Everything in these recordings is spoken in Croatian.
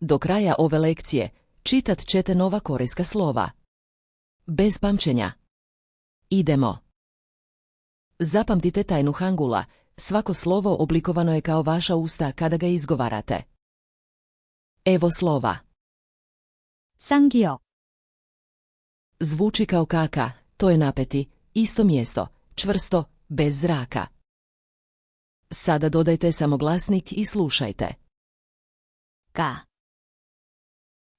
Do kraja ove lekcije čitat ćete nova korejska slova. Bez pamćenja. Idemo. Zapamtite tajnu hangula. Svako slovo oblikovano je kao vaša usta kada ga izgovarate. Evo slova. 쌍기역, Zvuči kao kaka, to je napeti, isto mjesto, čvrsto, bez zraka. Sada dodajte samo glasnik i slušajte. 가,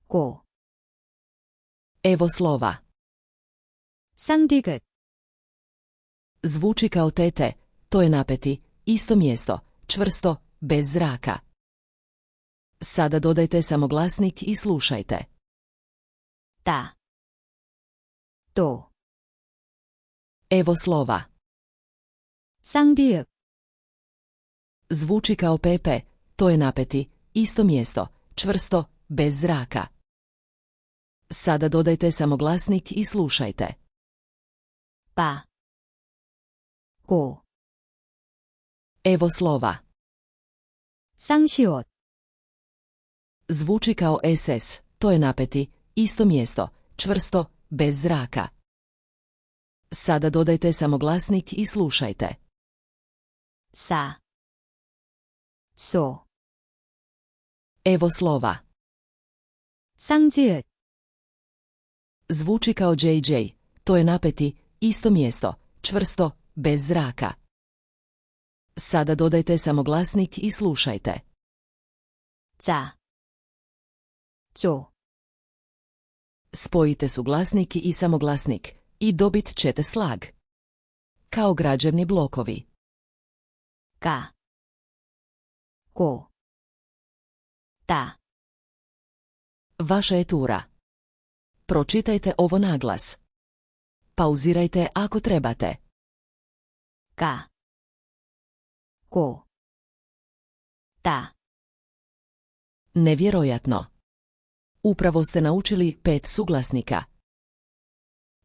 고, Evo slova. 쌍디귿, Zvuči kao tete, to je napeti, isto mjesto, čvrsto, bez zraka. Sada dodajte samo glasnik i slušajte. 따, 또, Evo slova. 쌍디읒, Zvuči kao pepe, to je napeti, isto mjesto, čvrsto, bez zraka. Sada dodajte samo glasnik i slušajte. 빠, 고, Evo slova. 쌍시옷, Zvuči kao SS, to je napeti, isto mjesto, čvrsto, bez zraka. Sada dodajte samo glasnik i slušajte. 싸, 쏘, Evo slova. 쌍지읒, Zvuči kao JJ, to je napeti, isto mjesto, čvrsto, bez zraka. Sada dodajte samo glasnik i slušajte. 짜, 쪼, Spojite su glasnik i samoglasnik i dobit ćete slag. Kao građevni blokovi. 가, 고, 따, Vaša je tura. Pročitajte ovo naglas. Pauzirajte ako trebate. 가, 고, 따, Nevjerojatno. Upravo ste naučili 5 suglasnika.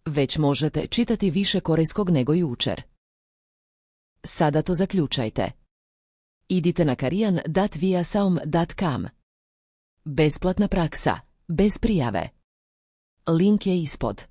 Već možete čitati više korejskog nego jučer. Sada to zaključajte. Idite na korean.viasaum.com. Besplatna praksa, bez prijave. Link je ispod.